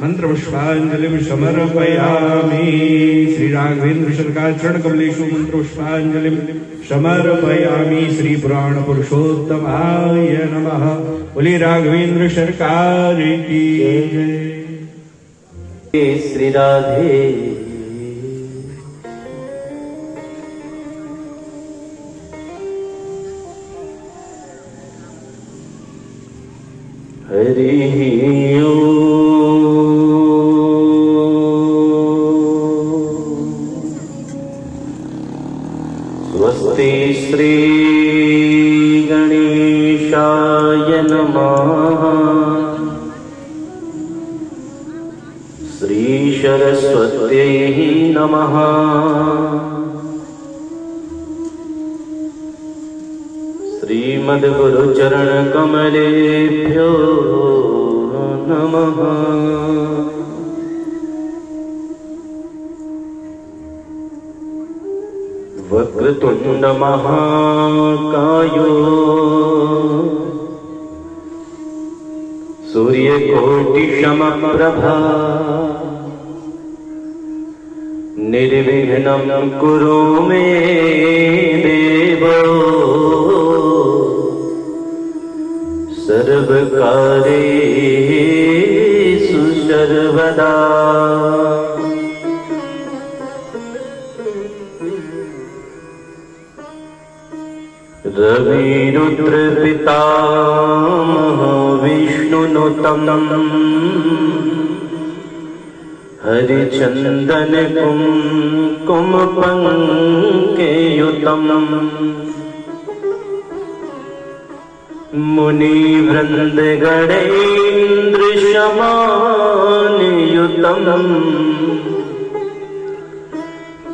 मंत्रपुष्पांजलिं समर्पयामि। श्री राघवेंद्र सरकार चरण कमलेषु मंत्रपुष्पांजलिं समर्पयामि। श्री पुराण पुरुषोत्तमाय नमः। बोले राघवेंद्र सरकार की जय। श्री राधे हरि स्वस्ति श्री गणेशाय नमः। श्री सरस्वत्यै नमः। श्रीमद्गुरुचरण कमलेभ्यो नमः। वक्रतुंड महाकायो सूर्यकोटि समप्रभा निर्विघ्नं कुरु मे देवो सर्वकार्येषु सर्वदा। रविरुद्र पितामह विष्णुनुतं हरिचंदन कुमकुम पंकेयुतं मुनिवृंद गणेन्द्र शमानयुतं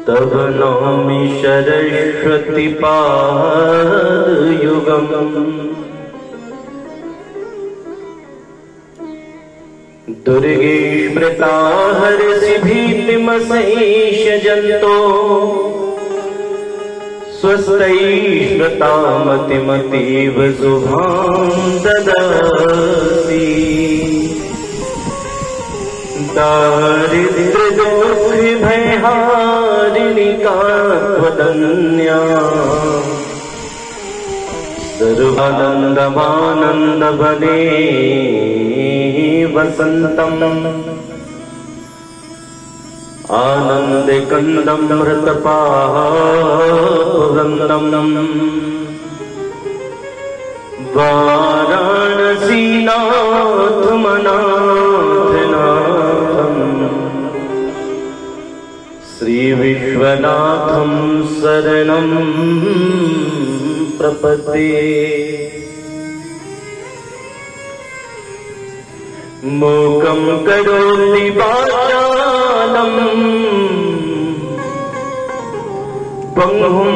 तव नौमि सरस्वती पादयुगम्। दुर्गे स्मृता हरसि भीतिमशेष जन्तो स्वस्तै स्मृता मतिमतीव शुभां ददासि। दारिद्र्य दुःख भयहारिणि त्वदन्या सर्वानन्दमानन्दवने वसन्तम् आनन्दकन्दमृतपावन्दम् वाराणसीनाथमनाथनाथम् श्रीविश्वनाथं शरणं प्रपद्ये। मूकं करोति वाचालं पंगुं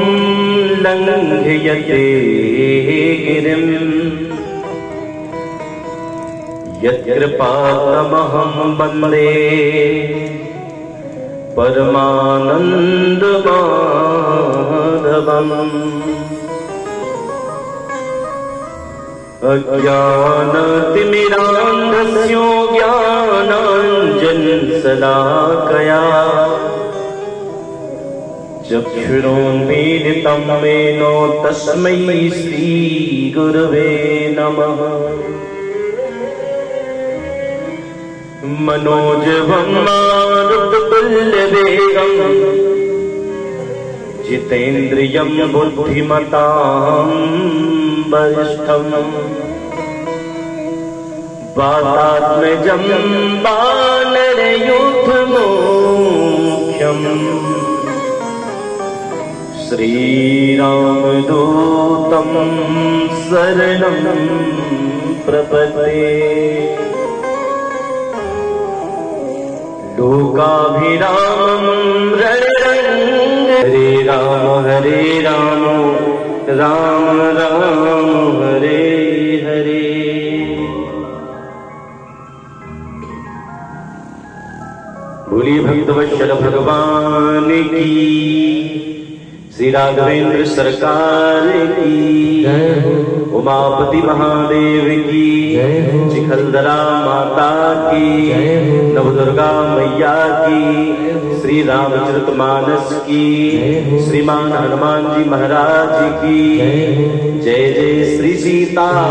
लङ्घयते गिरिं यत्कृपातमहं वन्दे परमानन्दमाधवम्। अज्ञानतिमिरान्धस्य ज्ञानाञ्जनशलाकया चक्षुरुन्मीलितं येन तस्मै श्रीगुरवे नमः। मनोजवं मारुततुल्यवेगं जितेन्द्रियं बुद्धिमतां वरिष्ठं वातात्मजं वानरयूथमुख्यं श्रीरामदूतं शरणं प्रपद्ये। लोकाभिरामं रणरङ्ग हरे राम राम राम हरे हरे। बोलिए भक्तवत्सल भगवान की, श्री राघवेंद्र सरकार की, उमापति महादेव की, चिखलदरा माता की, नवदुर्गा मैया की, श्री रामचरितमानस की, श्रीमान हनुमान जी महाराज की जय जय। श्री सीताराम।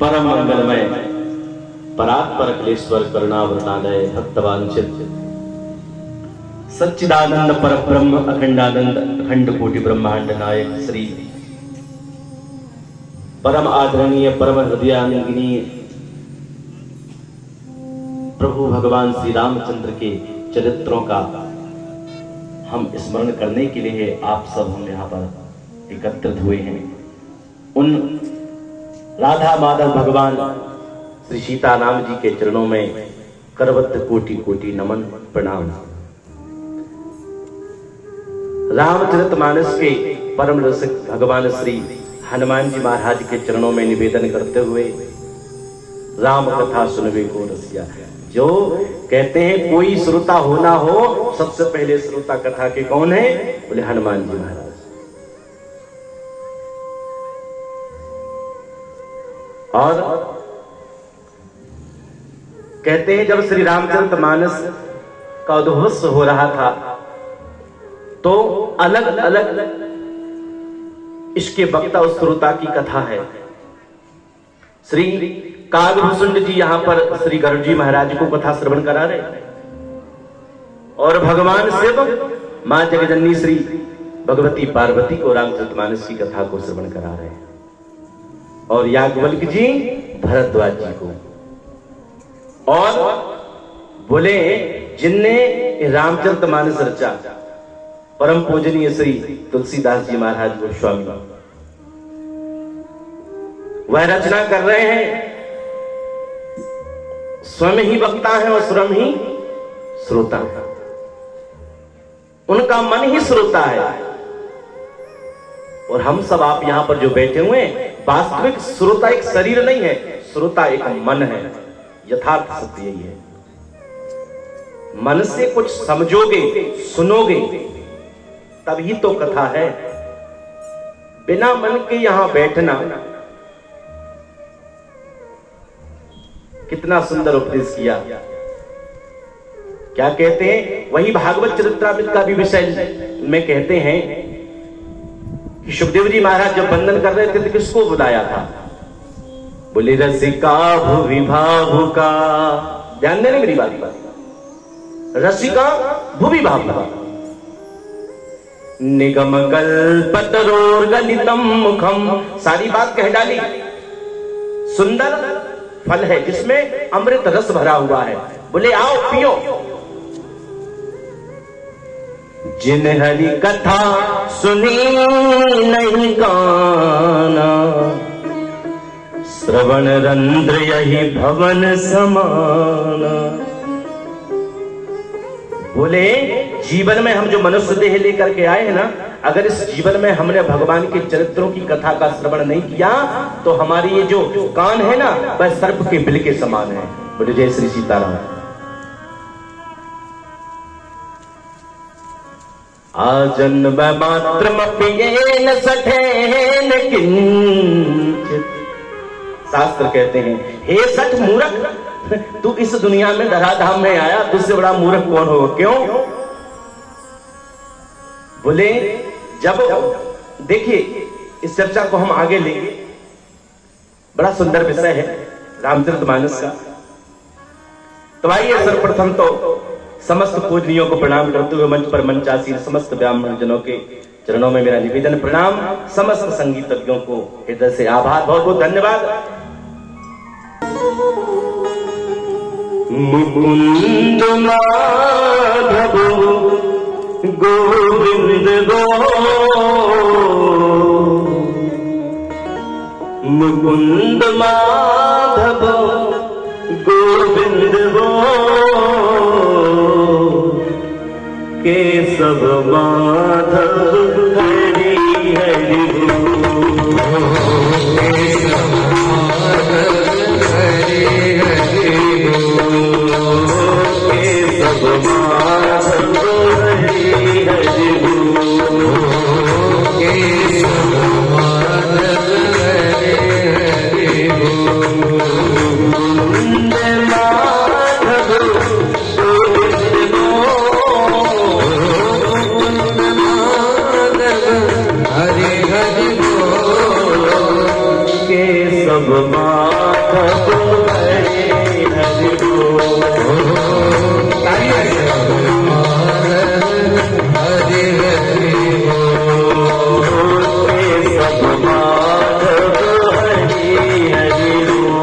परम मंगलमय परात्पर क्लेश्वर करुणावृतालय भक्तवांछित सच्चिदानंद परब्रह्म अखंडानंद अखंड कोटि ब्रह्मांड नायक श्री परम आदरणीय परम हृदयानंदनीय प्रभु भगवान श्री रामचंद्र के चरित्रों का हम स्मरण करने के लिए आप सब हम यहाँ पर एकत्रित हुए हैं। उन राधा माधव भगवान श्री सीताराम जी के चरणों में करवत कोटि कोटि नमन प्रणाम। रामचरितमानस के परम रसिक भगवान श्री हनुमान जी महाराज के चरणों में निवेदन करते हुए राम कथा सुनवे को रसिया। जो कहते हैं कोई श्रोता हो ना हो, सबसे पहले श्रोता कथा के कौन है? बोले हनुमान जी महाराज। और कहते हैं जब श्री रामचरितमानस का उद्भव हो रहा था तो अलग अलग इसके वक्ता और श्रोता की कथा है। श्री कागभूषुंड जी यहाँ पर श्री गरुड़ जी महाराज को कथा श्रवण करा रहे और भगवान शिव मां जगजननी श्री भगवती पार्वती को रामचरितमानस की कथा को श्रवण करा रहे हैं और याज्ञवल्क्य जी भरद्वाज जी को। और बोले जिनने रामचरितमानस रचा परम पूजनीय श्री तुलसीदास जी महाराज गोस्वामी, वह रचना कर रहे हैं, स्वयं ही वक्ता है और स्वयं ही श्रोता है। उनका मन ही श्रोता है और हम सब आप यहां पर जो बैठे हुए हैं, वास्तविक श्रोता एक शरीर नहीं है, श्रोता एक मन है। यथार्थ सत्य यही है। मन से कुछ समझोगे, सुनोगे, तभी तो कथा है। बिना मन के यहां बैठना, कितना सुंदर उपदेश किया। क्या कहते हैं? वही भागवत चरित्रामृत का भी विषय में कहते हैं कि सुखदेव जी महाराज जब वंदन कर रहे थे तो किसको बुलाया था? बोले रसिका भुवि भावुका। ध्यान देने मेरी बात पर। रसिका भुवि भावुका निगम कल्पतरोर्गलितम मुखम। सारी बात कह डाली। सुंदर फल है जिसमें अमृत रस भरा हुआ है। बोले आओ पियो। जिन हरि कथा सुनी नहीं काना, श्रवण रंध्र यही भवन समाना। बोले जीवन में हम जो मनुष्य देह लेकर के आए हैं ना, अगर इस जीवन में हमने भगवान के चरित्रों की कथा का श्रवण नहीं किया तो हमारी ये जो कान है ना, वह सर्प के बिल के समान है। बोले जय श्री सीताराम। आजन्म मात्रमप्येन सठेन किंचित। शास्त्र कहते हैं हे सठ मूर्ख, तू इस दुनिया में धराधाम में आया, तुझसे बड़ा मूर्ख कौन होगा? क्यों? बोले जब देखिए इस चर्चा को हम आगे लेंगे, बड़ा सुंदर विषय है रामचरितमानस का। तो आइए सर्वप्रथम तो समस्त पूजनियों को प्रणाम करते हुए मंच पर मंचासीन समस्त ब्राह्मण जनों के चरणों में मेरा निवेदन प्रणाम, समस्त संगीतज्ञों को हृदय से आभार, बहुत बहुत धन्यवाद। मुकुंद माधव गोविंद गो, मुकुंद माधव गोविंद गो, केशव माधव हरि हरि गो, केशव माधव हरि हरि गो, केशव माधव हरि हरि गो, केशव माधव हरि हरि गो, मुकुंद माधव गोविंद गो, हरि हरि गो, केशव माधव हरि हरि गो, हरि हरि गो, केशव माधव हरि हरि गो,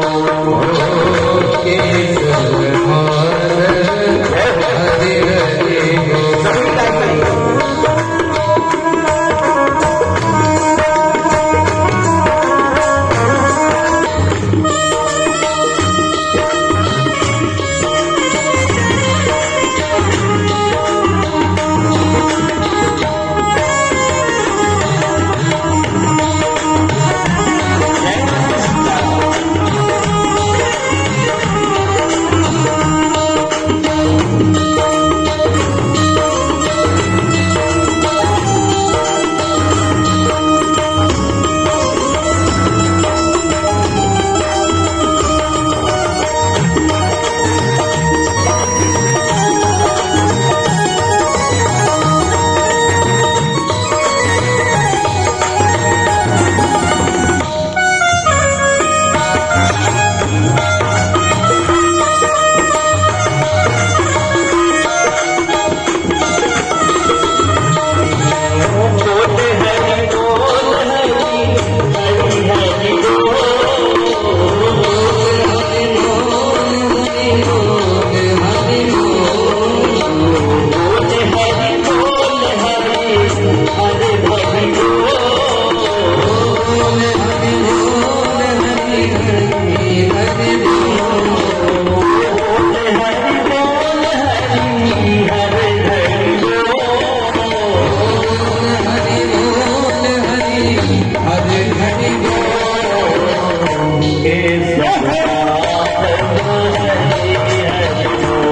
केशव माधव हरि हरि गो।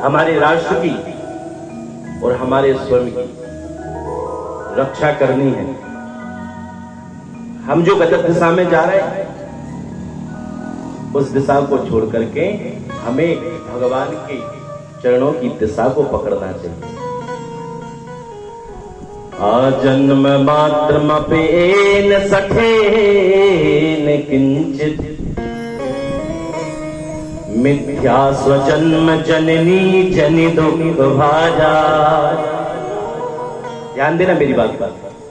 हमारे राष्ट्र की और हमारे स्वयं की रक्षा करनी है। हम जो गलत दिशा में जा रहे हैं उस दिशा को छोड़ करके हमें भगवान के चरणों की दिशा को पकड़ना चाहिए। आजन्म मात्रमपेन सखेन किंचित मिथ्या स्वजन्म जननी जनि दुख भाजा। ध्यान देना मेरी बात पर।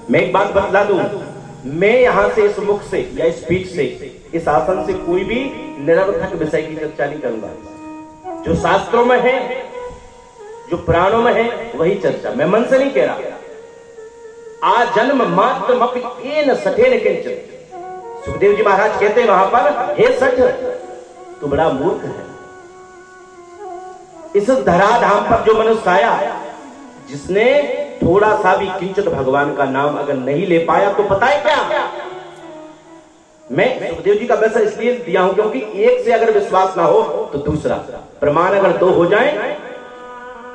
मैं एक बात बतला दूं, मैं यहां से इस मुख से या इस स्पीच से, इस आसन से कोई भी निरर्थक विषय की चर्चा नहीं करूंगा। जो शास्त्रों में है, जो पुराणों में है, वही चर्चा। मैं मन से नहीं कह रहा। आजन्म मात्रमपेन सखेन किंचित। सुखदेव जी महाराज कहते हैं वहां पर, हे सठ तू बड़ा मूर्ख है। इस धराधाम पर जो मनुष्य आया, जिसने थोड़ा सा भी किंचित भगवान का नाम अगर नहीं ले पाया तो पता है क्या? मैं सुखदेव जी का वैसा इसलिए दिया हूं क्योंकि एक से अगर विश्वास ना हो तो दूसरा, प्रमाण अगर दो हो जाए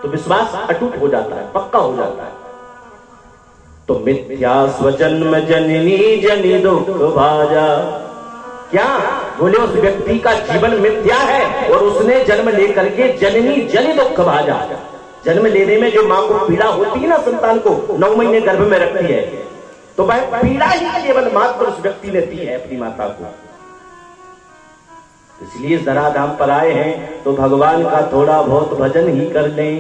तो विश्वास अटूट हो जाता है, पक्का हो जाता है। तो मिथ्या स्वजन्म जननी जनि दुख भाजा। क्या बोले? उस व्यक्ति का जीवन मिथ्या है और उसने जन्म लेकर के जननी जनि दुख भाजा। जन्म लेने में जो मां को पीड़ा होती है ना, संतान को 9 महीने गर्भ में रखती है, तो वह पीड़ा ही केवल मात्र उस व्यक्ति ने दी है अपनी माता को। इसलिए धराधाम पर आए हैं तो भगवान का थोड़ा बहुत भजन ही कर लें।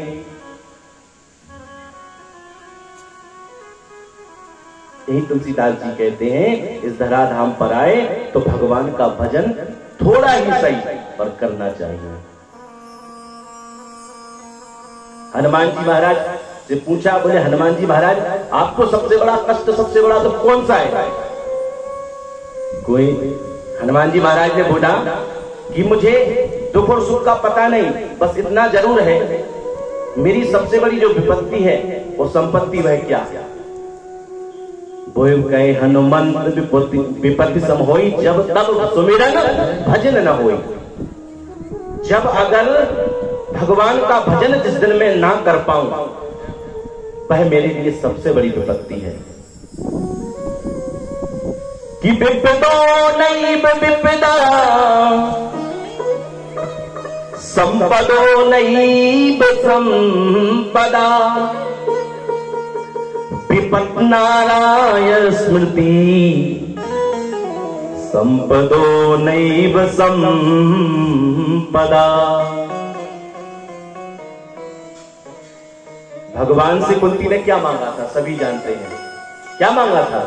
यही तुलसीदास जी कहते हैं, इस धराधाम पर आए तो भगवान का भजन थोड़ा ही सही पर करना चाहिए। हनुमान जी महाराज से पूछा, बोले हनुमान जी महाराज आपको सबसे बड़ा कष्ट, सबसे बड़ा दुख कौन सा है? कोई हनुमान जी महाराज ने बोला कि मुझे दुख और सुख का पता नहीं, बस इतना जरूर है मेरी सबसे बड़ी जो विपत्ति है वो संपत्ति, वह क्या? वो कहे हनुमंत विपत्ति सम होई जब तब सुमिरन भजन न होई। जब अगर भगवान का भजन जिस दिन में ना कर पाऊं, वह मेरे लिए सबसे बड़ी विपत्ति है। कि विपदो नैव विपदा संपदो नैव संपदा विपत् नारायण स्मृति संपदो नैव संपदा। भगवान से कुंती ने क्या मांगा था? सभी जानते हैं क्या मांगा था।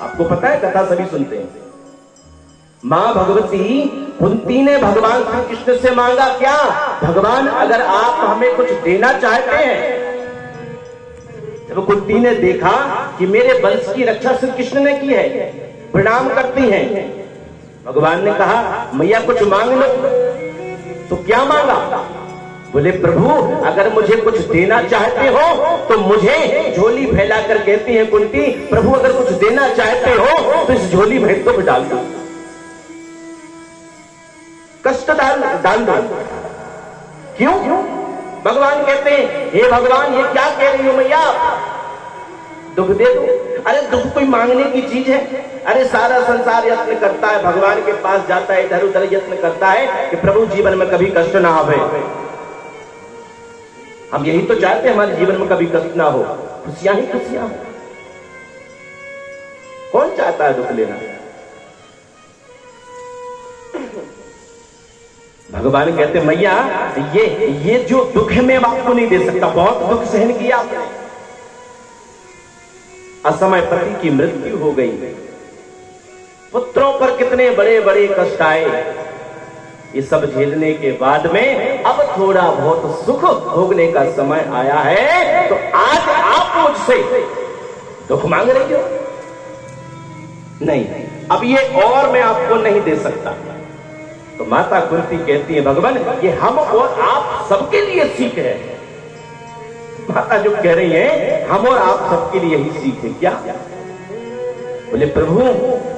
आपको पता है, कथा सभी सुनते हैं। मां भगवती कुंती ने भगवान श्री कृष्ण से मांगा क्या? भगवान अगर आप हमें कुछ देना चाहते हैं। जब कुंती ने देखा कि मेरे वंश की रक्षा श्री कृष्ण ने की है, प्रणाम करती हैं, भगवान ने कहा मैया कुछ मांग लो। तो क्या मांगा? बोले प्रभु अगर मुझे कुछ देना चाहते हो तो मुझे, झोली फैला कर कहती है कुंती, प्रभु अगर कुछ देना चाहते हो तो इस झोली में तो डाल दो, कष्ट डाल दो। क्यों? भगवान कहते हैं हे भगवान ये क्या कह रही हो मैया, दुख दे दो। अरे दुख कोई मांगने की चीज है? अरे सारा संसार यत्न करता है, भगवान के पास जाता है, इधर उधर यत्न करता है कि प्रभु जीवन में कभी कष्ट ना आवे। हम यही तो चाहते हैं हमारे जीवन में कभी कष्ट ना हो, खुशियां ही खुशियां हो। कौन चाहता है दुख लेना? भगवान कहते मैया ये जो दुख है मैं आपको नहीं दे सकता, बहुत दुख सहन किया आपने, असमय पति की मृत्यु हो गई, पुत्रों पर कितने बड़े बड़े कष्ट आए, ये सब झेलने के बाद में अब थोड़ा बहुत सुख भोगने का समय आया है, तो आज आप मुझसे दुख मांग रही हो? नहीं, अब ये और मैं आपको नहीं दे सकता। तो माता कुंती कहती है भगवान ये हम और आप सबके लिए सीख है। माता जो कह रही है हम और आप सबके लिए यही सीख है। क्या? बोले प्रभु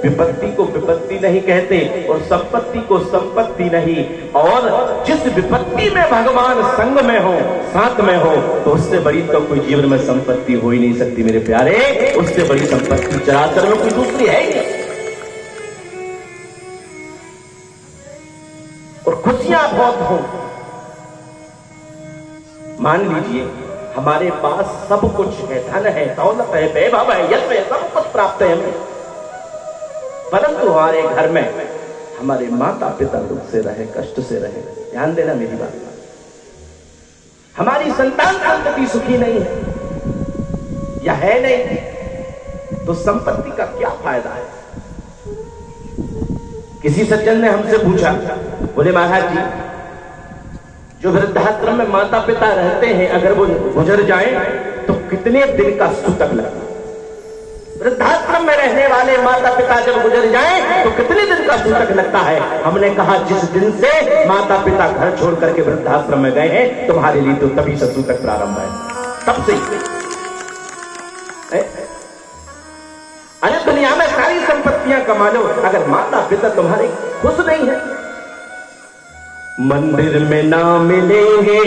विपत्ति को विपत्ति नहीं कहते और संपत्ति को संपत्ति नहीं, और जिस विपत्ति में भगवान संग में हो, साथ में हो, तो उससे बड़ी तो कोई जीवन में संपत्ति हो ही नहीं सकती मेरे प्यारे। उससे बड़ी संपत्ति चराचर में कोई दूसरी है ही नहीं। और खुशियां बहुत हो, मान लीजिए हमारे पास सब कुछ है, धन है, दौलत है, वैभव है, यश है, सब कुछ प्राप्त है हमें, परंतु हमारे घर में हमारे माता पिता दुख से रहे, कष्ट से रहे। ध्यान देना मेरी बात। हमारी संतान संतति सुखी नहीं है या है नहीं, तो संपत्ति का क्या फायदा है? किसी सज्जन ने हमसे पूछा, बोले महाराज जी जो वृद्धाश्रम में माता पिता रहते हैं अगर वो गुजर जाएं तो कितने दिन का सूतक लगता है? वृद्धाश्रम में रहने वाले माता पिता जब गुजर जाएं तो कितने दिन का सूतक लगता है? हमने कहा जिस दिन से माता पिता घर छोड़ करके वृद्धाश्रम में गए हैं तुम्हारे लिए तो तभी से सूतक प्रारंभ है, तब से। अरे दुनिया में सारी संपत्तियां कमा लो, अगर माता पिता तुम्हारे खुश नहीं है, मंदिर में ना मिलेंगे,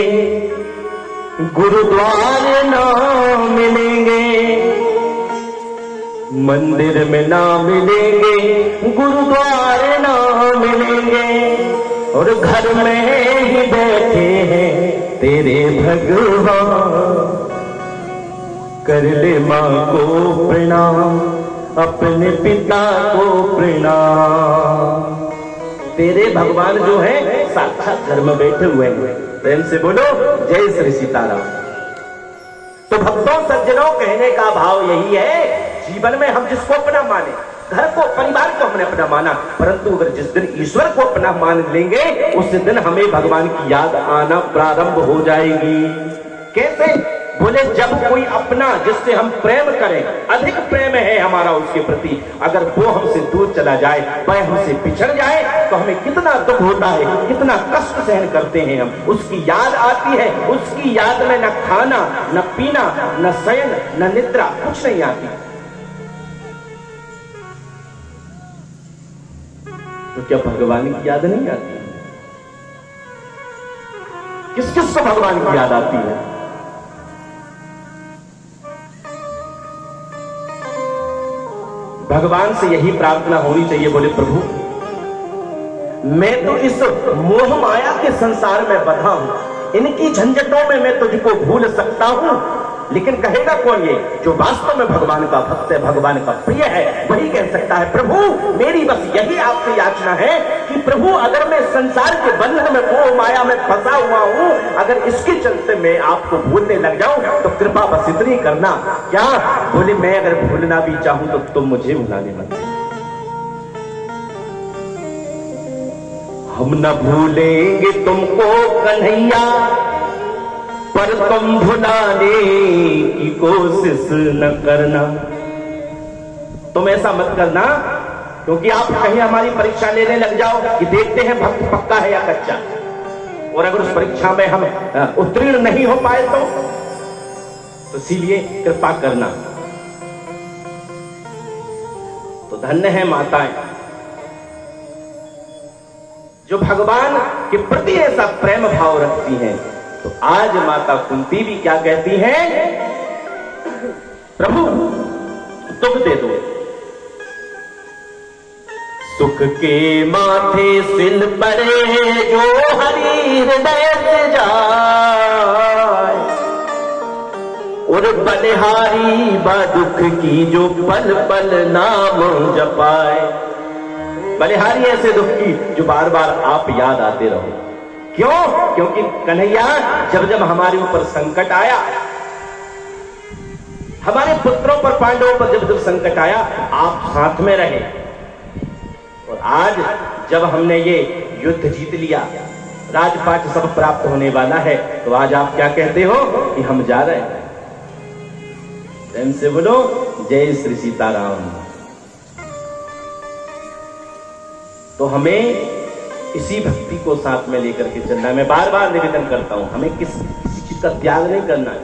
गुरुद्वारे ना मिलेंगे, मंदिर में ना मिलेंगे, गुरुद्वारे ना मिलेंगे, और घर में ही बैठे हैं तेरे भगवान। कर ले माँ को प्रणाम, अपने पिता को प्रणाम। तेरे भगवान जो है साक्षात घर में बैठे हुए हैं। प्रेम से बोलो जय श्री सीताराम। तो भक्तों सज्जनों कहने का भाव यही है, जीवन में हम जिसको अपना माने, घर को परिवार को हमने अपना माना, परंतु अगर जिस दिन ईश्वर को अपना मान लेंगे उस दिन हमें भगवान की याद आना प्रारंभ हो जाएगी। कैसे? बोले जब कोई अपना जिससे हम प्रेम करें, अधिक प्रेम है हमारा उसके प्रति, अगर वो हमसे दूर चला जाए, वह हमसे पिछड़ जाए तो हमें कितना दुख होता है, कितना कष्ट सहन करते हैं हम। उसकी याद आती है, उसकी याद में न खाना, न पीना, न शयन, न निद्रा, कुछ नहीं आती। तो क्या भगवान की याद नहीं आती? किस किस को भगवान की याद आती है? भगवान से यही प्रार्थना होनी चाहिए, बोले प्रभु मैं तो इस मोह माया के संसार में बंधा हूं, इनकी झंझटों में मैं तुझको भूल सकता हूं, लेकिन कहेगा कौन? ये जो वास्तव में भगवान का भक्त है, भगवान का प्रिय है, वही कह सकता है प्रभु मेरी बस यही आपसे याचना है कि प्रभु अगर मैं संसार के बंधन में, मोह माया में फंसा हुआ हूं, अगर इसके चलते मैं आपको भूलने लग जाऊं तो कृपा बस इतनी करना। क्या? बोले मैं अगर भूलना भी चाहूं तो तुम मुझे भुलाने मत। हम न भूलेंगे तुमको कन्हैया, पर तुम भुलाने की कोशिश न करना। तुम ऐसा मत करना, क्योंकि आप कहीं हमारी परीक्षा लेने लग जाओ कि देखते हैं भक्त पक्का है या कच्चा, और अगर उस परीक्षा में हम उत्तीर्ण नहीं हो पाए तो इसीलिए कृपा करना। तो धन्य है माताएं जो भगवान के प्रति ऐसा प्रेम भाव रखती हैं। तो आज माता कुंती भी क्या कहती हैं? प्रभु सुख दे दो, सुख के माथे सिल पड़े जो हरि हृदय से जाए, और बलिहारी बा दुख की जो पल पल नाम जपाए। बलिहारी ऐसे दुख की जो बार बार आप याद आते रहो। क्यों? क्योंकि कन्हैया जब जब हमारे ऊपर संकट आया, हमारे पुत्रों पर, पांडवों पर जब जब संकट आया, आप साथ में रहे। और आज जब हमने ये युद्ध जीत लिया, राजपाट सब प्राप्त होने वाला है, तो आज आप क्या कहते हो कि हम जा रहे हैं। प्रेम से बोलो जय श्री सीताराम। तो हमें इसी भक्ति को साथ में लेकर के चलना है। मैं बार बार निवेदन करता हूं, हमें किसी चीज का त्याग नहीं करना है,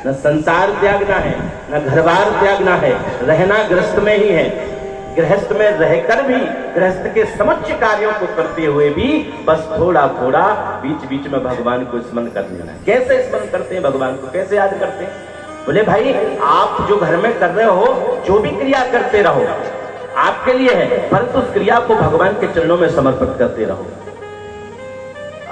न संसार त्यागना है, न घर बार त्यागना है, रहना ग्रस्त में ही है। गृहस्थ में रहकर भी गृहस्थ के समक्ष कार्यों को करते हुए भी बस थोड़ा थोड़ा बीच बीच में भगवान को स्मरण कर लेना। कैसे स्मरण करते हैं भगवान को, कैसे याद करते हैं? बोले भाई आप जो घर में कर रहे हो, जो भी क्रिया करते रहो आपके लिए है, परंतु उस क्रिया को भगवान के चरणों में समर्पित करते रहो।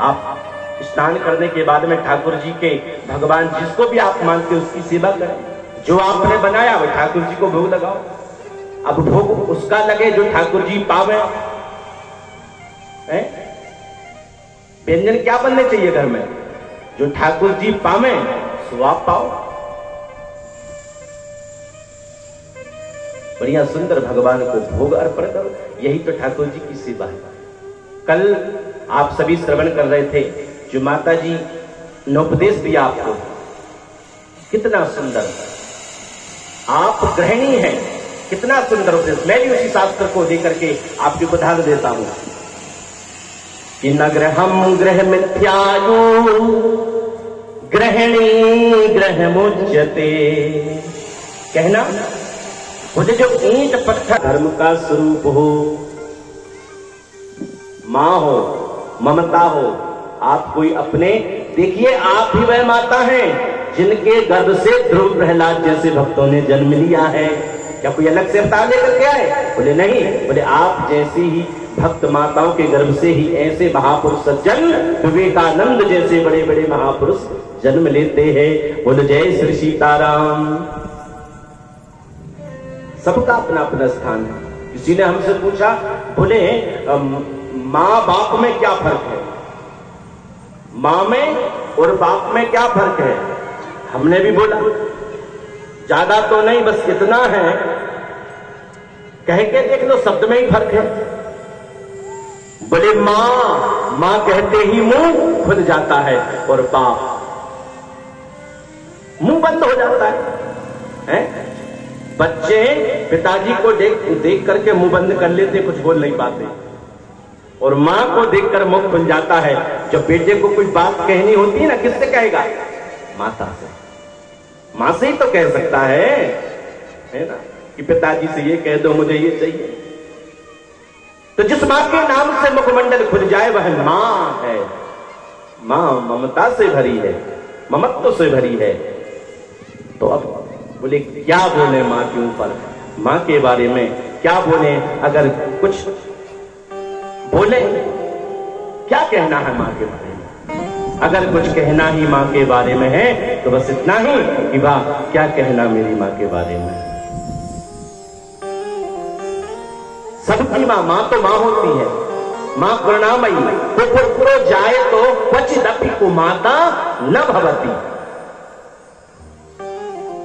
आप स्नान करने के बाद में ठाकुर जी के, भगवान जिसको भी आप मानते हो उसकी सेवा करें। जो आपने बनाया वो ठाकुर जी को भोग लगाओ। अब भोग उसका लगे जो ठाकुर जी पावे। व्यंजन क्या बनने चाहिए घर में? जो ठाकुर जी पावे सो आप पाओ। बढ़िया सुंदर भगवान को भोग अर्पण करो, यही तो ठाकुर जी की सेवा है। कल आप सभी श्रवण कर रहे थे, जो माता जी ने उपदेश दिया आपको, कितना सुंदर। आप गृहिणी हैं, कितना सुंदर उपदेश। मैं भी उसी शास्त्र को देकर के आपको उदाहरण देता हूं कि न गृहम गृह मिथ्यायु गृहिणी गृह मुच्यते। कहना मुझे जो ईंट पत्थर धर्म का स्वरूप हो, मां हो, ममता हो, आप कोई अपने, देखिए आप ही वह माता हैं जिनके गर्भ से ध्रुव प्रहलाद जैसे भक्तों ने जन्म लिया है। क्या कोई अलग से अवतार लेकर के आए? बोले नहीं, बोले आप जैसी ही भक्त माताओं के गर्भ से ही ऐसे महापुरुष सज्जन, विवेकानंद जैसे बड़े बड़े महापुरुष जन्म लेते हैं। बोले जय श्री सीताराम। सबका अपना अपना स्थान है। किसी ने हमसे पूछा, बोले मां बाप में क्या फर्क है? मां में और बाप में क्या फर्क है? हमने भी बोला ज्यादा तो नहीं, बस इतना है, कह के देख लो, शब्द में ही फर्क है। बोले मां, मां कहते ही मुंह खुल जाता है और बाप मुंह बंद हो जाता है। बच्चे पिताजी को देख करके मुंह बंद कर लेते, कुछ बोल नहीं पाते, और मां को देखकर मुंह खुल जाता है। जब बेटे को कोई बात कहनी होती है ना, किससे कहेगा? माता से। मां से ही तो कह सकता है ना, कि पिताजी से ये कह दो मुझे ये चाहिए। तो जिस मां के नाम से मुखमंडल खुल जाए वह मां है। मां ममता से भरी है, ममत्व से भरी है। तो अब बोले क्या बोले मां के ऊपर, मां के बारे में क्या बोले? अगर कुछ बोले, क्या कहना है मां के बारे में? अगर कुछ कहना ही मां के बारे में है तो बस इतना ही कि वाह क्या कहना मेरी मां के बारे में। सबकी मां तो मां होती है, मां करुणामयी। तो पुत्रो जाए तो क्वचिदपि कुमाता न भवति।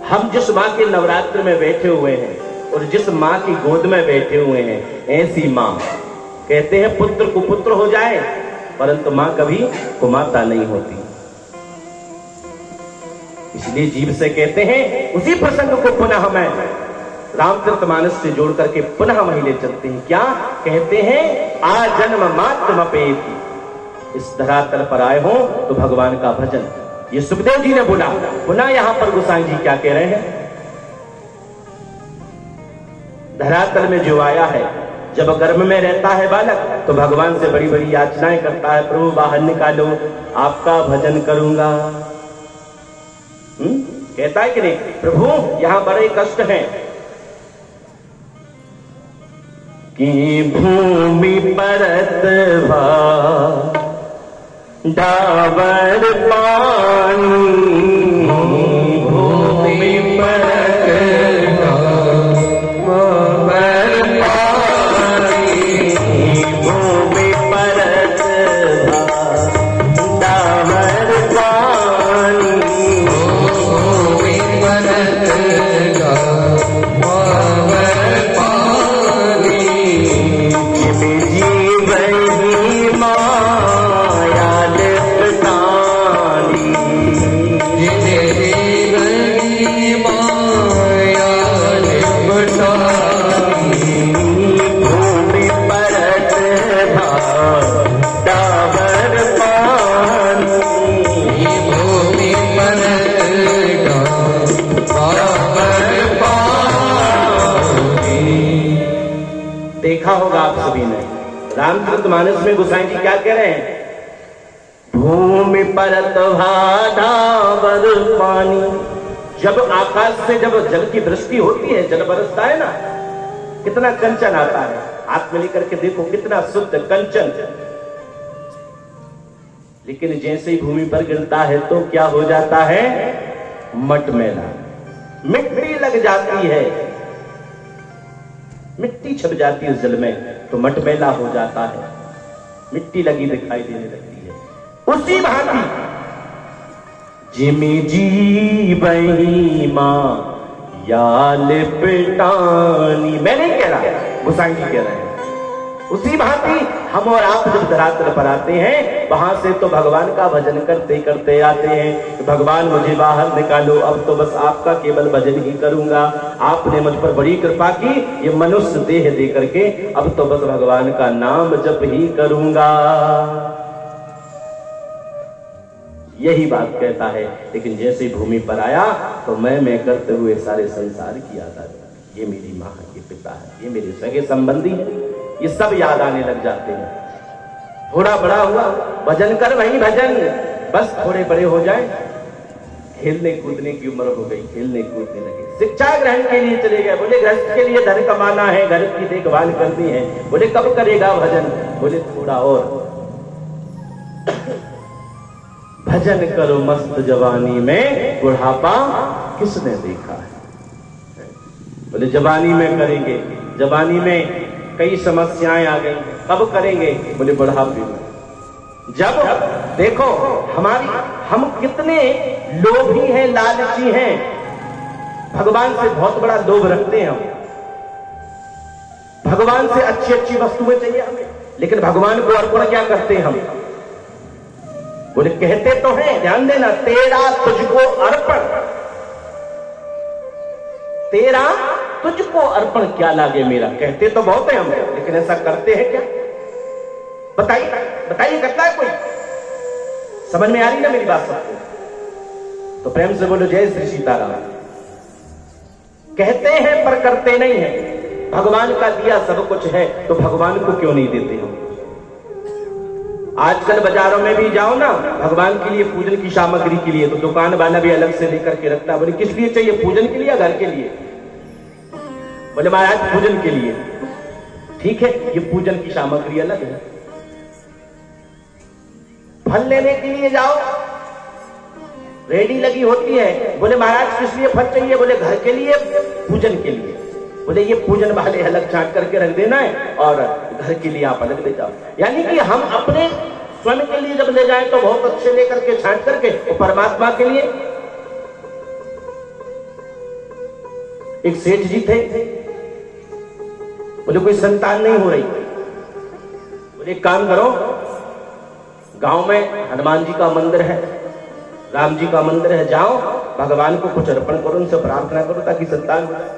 हम जिस मां के नवरात्र में बैठे हुए हैं और जिस मां की गोद में बैठे हुए हैं, ऐसी मां, कहते हैं पुत्र कुपुत्र हो जाए, परंतु मां कभी कुमाता नहीं होती। इसलिए जीव से कहते हैं, उसी प्रसंग को पुनः मैं रामचरितमानस से जोड़ करके पुनः वहीं ले चलते हैं। क्या कहते हैं? आ जन्म मात्रमपेति, इस धरातल पर आए हो तो भगवान का भजन। ये सुखदेव जी ने बोला। पुनः यहां पर गोसाई जी क्या कह रहे हैं? धरातल में जो आया है, जब गर्भ में रहता है बालक तो भगवान से बड़ी बड़ी याचनाएं करता है, प्रभु बाहर निकालो, आपका भजन करूंगा। कहता है कि नहीं? प्रभु यहां बड़े कष्ट हैं कि भूमि परत डाबर पानी, भूमि परत रामचरितमानस में गोसाई जी क्या कह रहे हैं? भूमि परत भादावर पानी, जब आकाश से जब जल की वृष्टि होती है, जल बरसता है ना, कितना कंचन आता है। हाथ में लेकर के देखो कितना शुद्ध कंचन। लेकिन जैसे ही भूमि पर गिरता है तो क्या हो जाता है? मटमैला, मिट्टी लग जाती है, मिट्टी छप जाती है उस जल में, तो मटमैला हो जाता है, मिट्टी लगी दिखाई देने लगती है। उसी भांति जिमी जी बही मां या लिपटानी, मैं नहीं कह रहा, गोसाई जी कह रहे हैं। उसी भांति हम और आप जब धरातल पर आते हैं, वहां से तो भगवान का भजन करते करते आते हैं। भगवान मुझे बाहर निकालो, अब तो बस आपका केवल भजन ही करूंगा। आपने मुझ पर बड़ी कृपा की, ये मनुष्य देह दे करके अब तो बस भगवान का नाम जप ही करूंगा। यही बात कहता है। लेकिन जैसे ही भूमि पर आया तो मैं करते हुए सारे संसार की याद आ गई। ये मेरी माँ है, ये पिता है, ये मेरे सगे संबंधी है, ये सब याद आने लग जाते हैं। थोड़ा बड़ा हुआ, भजन कर वही भजन, बस थोड़े बड़े हो जाए, खेलने कूदने की उम्र हो गई, खेलने कूदने लगे। शिक्षा ग्रहण के लिए चले गए, बोले गृहस्थ के लिए धन कमाना है, घर की देखभाल करनी है। बोले कब करेगा भजन? बोले थोड़ा और भजन करो मस्त जवानी में, बुढ़ापा किसने देखा है? बोले जवानी में करेंगे, जवानी में कई समस्याएं आ गई, कब करेंगे? बोले बुढ़ापे में। जब देखो हम कितने लोभी हैं, लालची हैं, भगवान से बहुत बड़ा लोभ रखते हैं हम। भगवान से अच्छी अच्छी वस्तुएं चाहिए हमें, लेकिन भगवान को अर्पण क्या करते हैं हम? बोले कहते तो हैं, ध्यान देना, तेरा तुझको अर्पण, तेरा तुझको अर्पण क्या लागे मेरा। कहते तो बहुत है हम, लेकिन ऐसा करते हैं क्या? बताइए बताइए, करता है कोई? समझ में आ रही ना मेरी बात सबको? तो प्रेम से बोलो जय श्री सीताराम। कहते हैं पर करते नहीं है। भगवान का दिया सब कुछ है, तो भगवान को क्यों नहीं देते हम? आजकल बाजारों में भी जाओ ना, भगवान के लिए पूजन की सामग्री के लिए, तो दुकान वाला भी अलग से लेकर के रखता है। बोले किस लिए चाहिए? पूजन के लिए या घर के लिए? बोले महाराज पूजन के लिए। ठीक है, ये पूजन की सामग्री अलग है। फल लेने के लिए जाओ, रेडी लगी होती है। बोले महाराज किस लिए फल चाहिए? बोले घर के लिए, पूजन के लिए। बोले ये पूजन वाले अलग छांट करके रख देना है और घर के लिए आप अलग ले जाओ। यानी कि हम अपने स्वयं के लिए जब ले जाएं तो बहुत अच्छे लेकर के छांट करके, और परमात्मा के लिए। एक सेठ जी थे, बोले कोई संतान नहीं हो रही। बोले एक काम करो, गांव में हनुमान जी का मंदिर है, राम जी का मंदिर है, जाओ भगवान को कुछ अर्पण करो, उनसे प्रार्थना करो ताकि संतान हो जाए।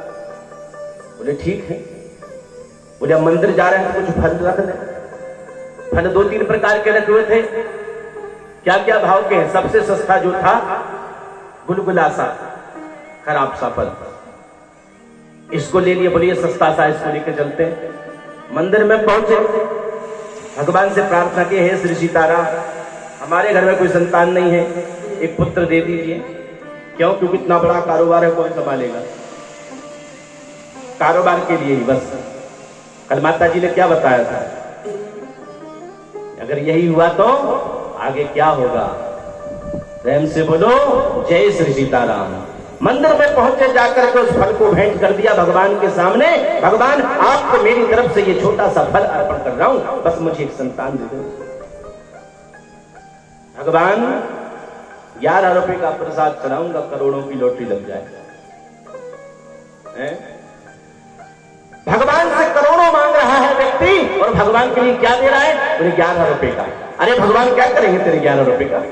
बोले ठीक है। बोले अब मंदिर जा रहे हैं तो कुछ फल रख दें। फल 2-3 प्रकार के रखे हुए थे। क्या क्या भाव के हैं? सबसे सस्ता जो था गुलगुला सा, खराब सा फल, इसको ले लिए। बोलिए सस्ता सा, इसको लेकर चलते हैं। मंदिर में पहुंचे, भगवान से प्रार्थना की, हे श्री सीताराम, हमारे घर में कोई संतान नहीं है, एक पुत्र दे दीजिए। क्यों? क्योंकि इतना बड़ा कारोबार है, कौन संभालेगा? कारोबार के लिए ही बस। कल माता जी ने क्या बताया था? अगर यही हुआ तो आगे क्या होगा? प्रेम से बोलो जय श्री सीताराम। मंदिर में पहुंचे, जाकर के उस फल को भेंट कर दिया भगवान के सामने। भगवान आपको मेरी तरफ से ये छोटा सा फल अर्पण कर रहा हूं, बस मुझे एक संतान दे दो। भगवान 11 रुपए का प्रसाद चढ़ाऊंगा, करोड़ों की लॉटरी लग जाएगा। भगवान से करोड़ों मांग रहा है व्यक्ति, और भगवान के लिए क्या दे रहा है? बोले 11 रुपए का। अरे भगवान क्या करेंगे तेरे 11 रुपए का?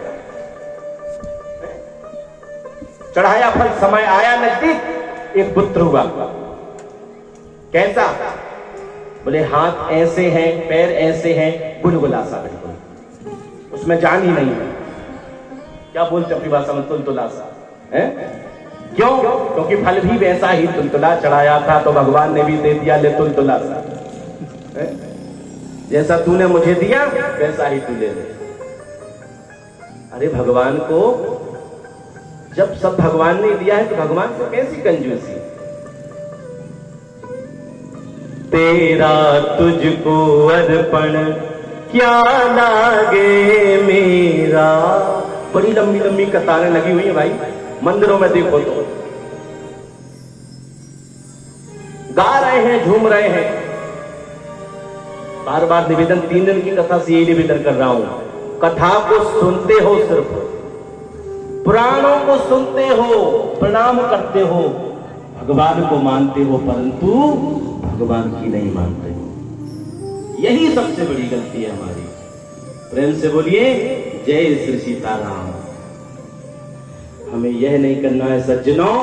चढ़ाया फल, समय आया नजदीक, एक पुत्र हुआ। कैसा? बोले हाथ ऐसे हैं, पैर ऐसे हैं, गुलगुला सा बिल्कुल, उसमें जान ही नहीं है। क्या बोलते अपनी भाषा में? तुलतुला सा है। क्यों? क्योंकि फल भी वैसा ही तुलतुला चढ़ाया था, तो भगवान ने भी दे दिया ले तुलतुला सा। जैसा तूने मुझे दिया वैसा ही तू ले ले। अरे भगवान को जब सब भगवान ने दिया है तो भगवान से कैसी कंजूसी। तेरा तुझको अर्पण क्या लागे मेरा। बड़ी लंबी लंबी कतारें लगी हुई है भाई, मंदिरों में देखो तो गा रहे हैं, झूम रहे हैं। बार बार निवेदन, 3 दिन की कथा से यही निवेदन कर रहा हूं, कथा को सुनते हो, सिर्फ पुराणों को सुनते हो, प्रणाम करते हो, भगवान को मानते हो, परंतु भगवान की नहीं मानते हो। यही सबसे बड़ी गलती है हमारी। प्रेम से बोलिए जय श्री सीताराम। हमें यह नहीं करना है सज्जनों,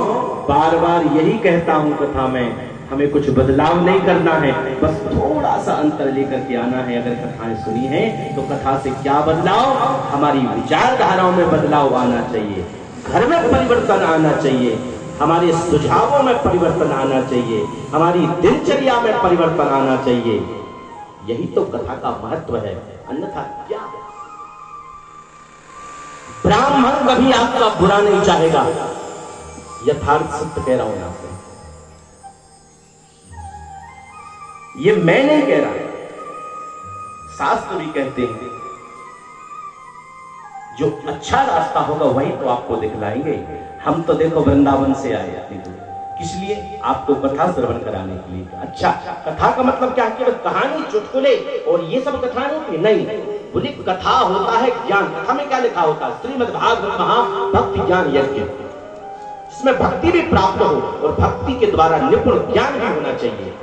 बार बार यही कहता हूं कथा में, हमें कुछ बदलाव नहीं करना है, बस थोड़ा सा अंतर लेकर के आना है। अगर कथाएं सुनी हैं तो कथा से क्या बदलाव, हमारी विचारधाराओं में बदलाव आना चाहिए, घर में परिवर्तन आना चाहिए, हमारे सुझावों में परिवर्तन आना चाहिए, हमारी दिनचर्या में परिवर्तन आना चाहिए। यही तो कथा का महत्व है, अन्यथा क्या। ब्राह्मण कभी आपका बुरा नहीं चाहेगा, यथार्थ सत्य कह रहा हूं आपसे। ये मैं नहीं कह रहा, शास्त्र भी कहते हैं जो अच्छा रास्ता होगा वही तो आपको दिखलाएंगे। हम तो देखो वृंदावन से आए अपनी दूर, किस लिए? आपको कथा श्रवण कराने के लिए। अच्छा, कथा का मतलब क्या? केवल कहानी, चुटकुले और ये सब कथाएं होती? नहीं, बोले कथा होता है ज्ञान। कथा में क्या लिखा होता है? श्रीमद्भागवत महाभक्ति ज्ञान यज्ञ, जिसमें भक्ति भी प्राप्त हो और भक्ति के द्वारा निपुण ज्ञान भी होना चाहिए।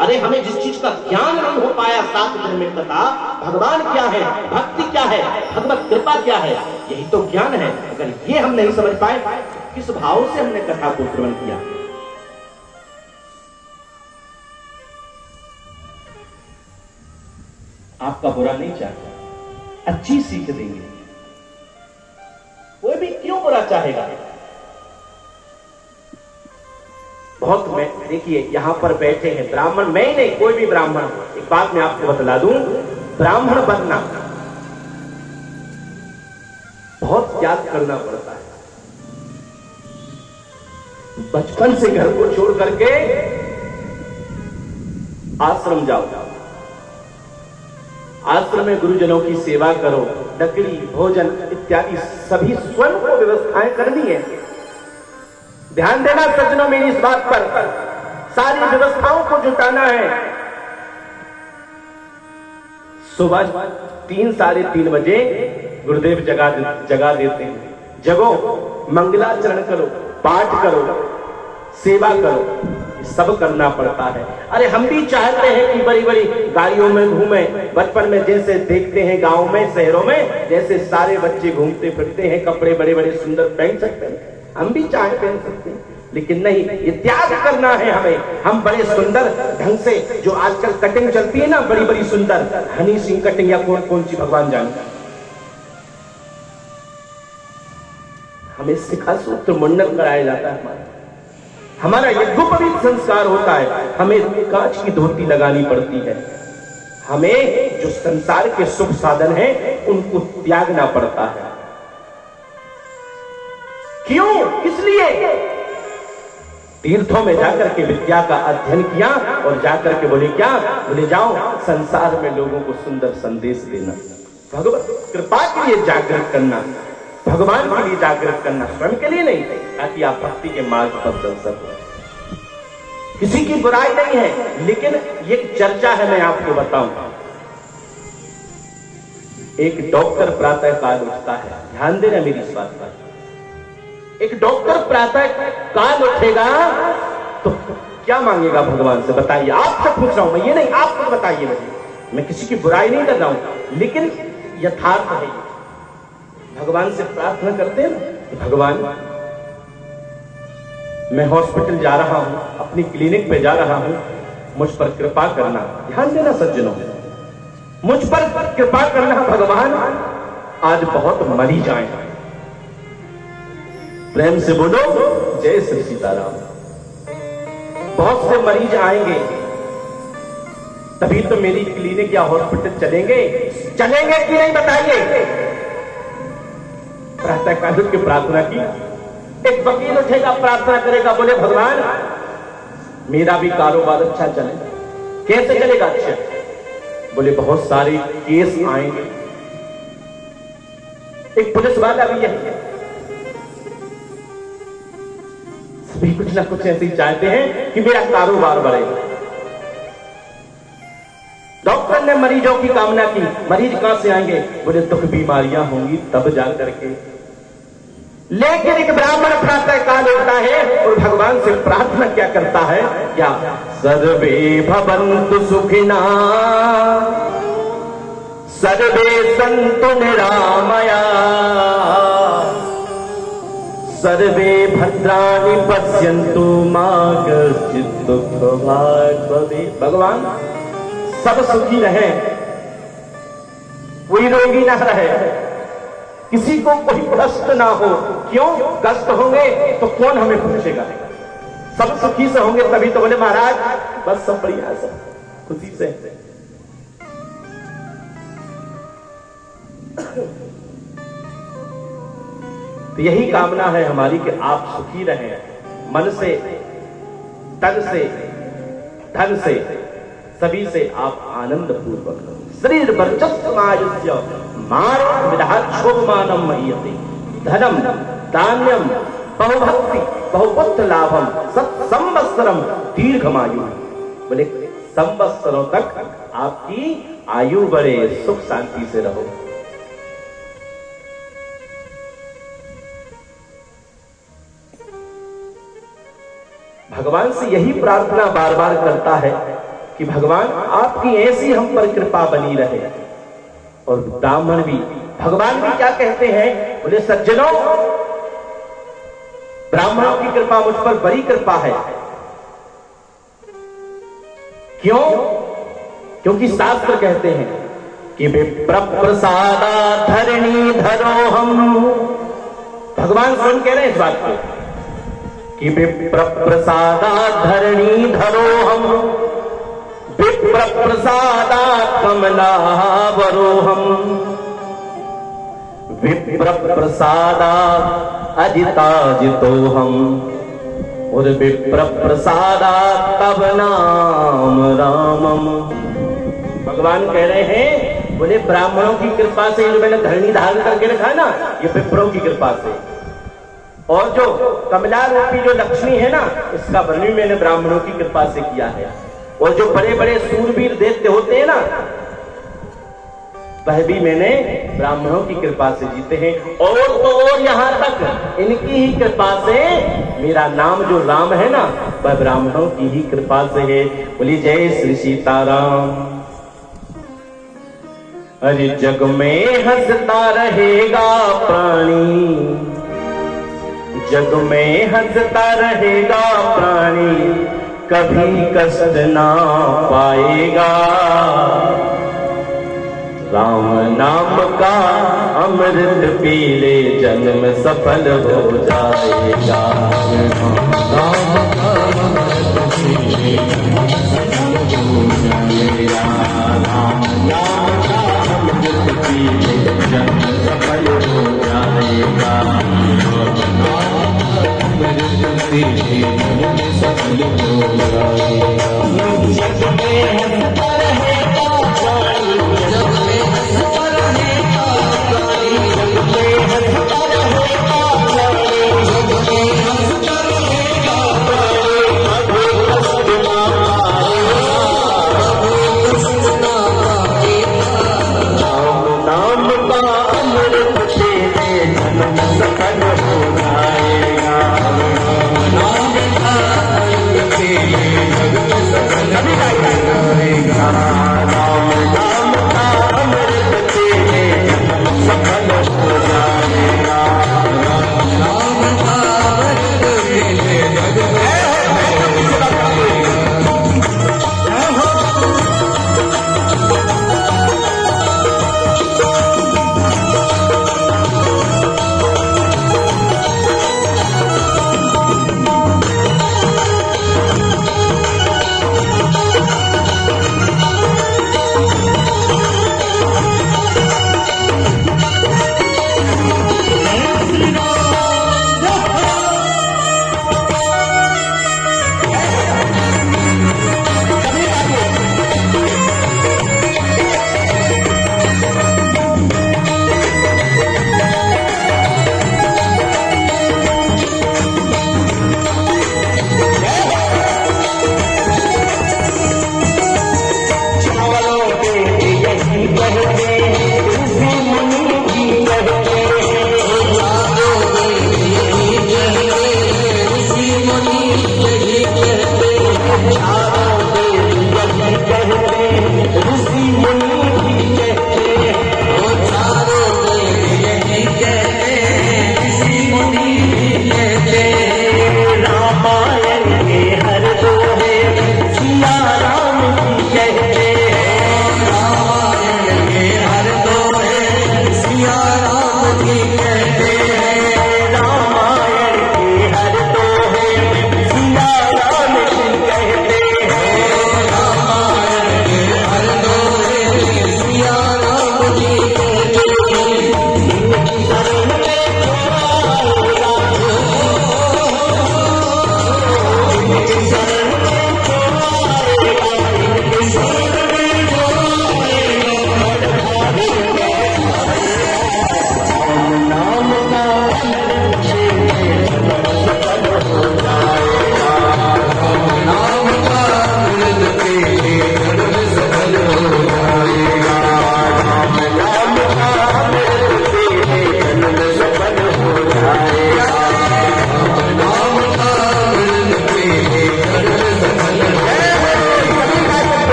अरे हमें जिस चीज का ज्ञान नहीं हो पाया 7 दिन में कथा, भगवान क्या है, भक्ति क्या है, भगवत कृपा क्या है, यही तो ज्ञान है। अगर ये हम नहीं समझ पाए, किस भाव से हमने कथा को श्रवण किया? आपका बुरा नहीं चाहता, अच्छी सीख देंगे। कोई भी क्यों बुरा चाहेगा? बहुत में देखिए, यहां पर बैठे हैं ब्राह्मण, मैं ही नहीं, कोई भी ब्राह्मण। एक बात मैं आपको बतला दूं, ब्राह्मण बनना बहुत त्याग करना पड़ता है। बचपन से घर को छोड़ करके आश्रम जाओ, आश्रम में गुरुजनों की सेवा करो, लकड़ी, भोजन इत्यादि सभी स्वयं को व्यवस्थाएं करनी है। ध्यान देना सज्जनों मेरी इस बात पर, सारी व्यवस्थाओं को जुटाना है। सुबह 3 साढ़े 3 बजे गुरुदेव जगा देते हैं, जगो, मंगलाचरण करो, पाठ करो, सेवा करो, सब करना पड़ता है। अरे हम भी चाहते हैं कि बड़ी बड़ी गाड़ियों में घूमे, बचपन में जैसे देखते हैं गांव में, शहरों में जैसे सारे बच्चे घूमते फिरते हैं, कपड़े बड़े बड़े सुंदर पहन सकते हैं, हम भी चाहे पहन सकते हैं, लेकिन नहीं, ये त्याग करना है हमें। हम बड़े सुंदर ढंग से, जो आजकल कटिंग चलती है ना, बड़ी बड़ी सुंदर हनी सिंह कटिंग या कौन कौन सी भगवान जाने, हमें शिखा सूत्र मुंडन कराया जाता है। हमारा यज्ञोपवीत संस्कार होता है, हमें कांच की धोती लगानी पड़ती है। हमें जो संसार के सुख साधन है उनको त्यागना पड़ता है। क्यों? किस लिए? तीर्थों में जाकर के विद्या का अध्ययन किया और जाकर के बोले क्या? बोले जाओ संसार में लोगों को सुंदर संदेश देना, भगवत कृपा के लिए जागृत करना, भगवान के लिए जागृत करना, स्वयं के लिए नहीं, ताकि आप भक्ति के मार्ग पर चल सको। किसी की बुराई नहीं है, लेकिन ये चर्चा है, मैं आपको बताऊं। एक डॉक्टर प्रातः काल उठता है, ध्यान देना मेरी इस बात पर। एक डॉक्टर प्रातः काल उठेगा तो क्या मांगेगा भगवान से? बताइए, आपसे पूछ रहा हूं मैं, ये नहीं, आपको बताइए मुझे। मैं किसी की बुराई नहीं कर रहा हूं, लेकिन यथार्थ है। भगवान से प्रार्थना करते हैं, भगवान मैं हॉस्पिटल जा रहा हूं, अपनी क्लिनिक पे जा रहा हूं, मुझ पर कृपा करना। ध्यान देना सज्जनों, मुझ पर कृपा करना भगवान, आज बहुत मरीज आए। प्रेम से बोलो जय श्री सीताराम। बहुत से मरीज आएंगे, तभी तो मेरी क्लिनिक या हॉस्पिटल चलेंगे कि नहीं बताइए। प्रातः काल की प्रार्थना की, एक वकील उठेगा प्रार्थना करेगा, बोले भगवान मेरा भी कारोबार अच्छा चले। कैसे चलेगा अच्छा? बोले बहुत सारे केस आएंगे। एक पुलिस वाला भी है, सभी कुछ ना कुछ ऐसे ही चाहते हैं कि मेरा कारोबार बढ़े। डॉक्टर ने मरीजों की कामना की, मरीज कहां से आएंगे? बोले दुख बीमारियां होंगी तब जा करके। लेकिन एक ब्राह्मण प्रातः काल उठता है और भगवान से प्रार्थना क्या करता है? क्या? सर्वे भवन्तु सुखिना सर्वे सन्तु निरामया सर्वे भद्राणि पश्यन्तु मा कश्चित् दुःखभाग् भवेत्। भगवान सब सुखी रहे, कोई रोगी ना रहे, किसी को कोई कष्ट ना हो। क्यों कष्ट होंगे तो कौन हमें पूछेगा? सब सुखी से होंगे तभी तो। बोले महाराज बस सब बढ़िया, सब खुशी से। तो यही कामना है हमारी कि आप सुखी रहें, मन से, तन से, धन से, सभी से आप आनंद पूर्वक रहो। शरीर वर्चस्वमायुष्य मार्ग विधाक्षोभमानम महीयते धनम धान्यम बहुभक्ति बहुपुत्र लाभम सत संवत्सरम दीर्घमायु। बोले संवत्सरों तक आपकी आयु बढ़े, सुख शांति से रहो। भगवान से यही प्रार्थना बार बार करता है कि भगवान आपकी ऐसी हम पर कृपा बनी रहे। और ब्राह्मण भी, भगवान भी क्या कहते हैं? बोले सज्जनों ब्राह्मणों की कृपा मुझ पर बड़ी कृपा है। क्यों? क्योंकि शास्त्र कहते हैं कि विप्र प्रसादा धरणी धरो हम। भगवान स्वयं कह रहे हैं इस बात को कि विप्र प्रसादा धरणी धरो हम विप्र प्रसादा कमलावरोहम विप्र प्रसादा अजिताजितोहम और विप्र प्रसादा तब नाम रामम। भगवान कह रहे हैं, बोले ब्राह्मणों की कृपा से जो मैंने धरणी धारण करके रखा है ना, ये विप्रों की कृपा से। और जो कमला रूपी जो लक्ष्मी है ना, इसका वर्णन मैंने ब्राह्मणों की कृपा से किया है। और जो बड़े बड़े सूरवीर दैत्य होते हैं ना, वह भी मैंने ब्राह्मणों की कृपा से जीते हैं। और तो और यहां तक इनकी ही कृपा से मेरा नाम जो राम है ना, वह ब्राह्मणों की ही कृपा से है। बोली जय श्री सीताराम। अरे जग में हंसता रहेगा प्राणी, जग में हंसता रहेगा प्राणी, कभी कष्ट ना पाएगा। राम नाम का अमृत पी ले, जन्म सफल हो जाएगा। राम का अमृत पी ले, राम नाम का अमृत पी ले, जन्म सफल हो जाएगा। अमृत पी ले, जन्म सफल हो जाएगा। Hare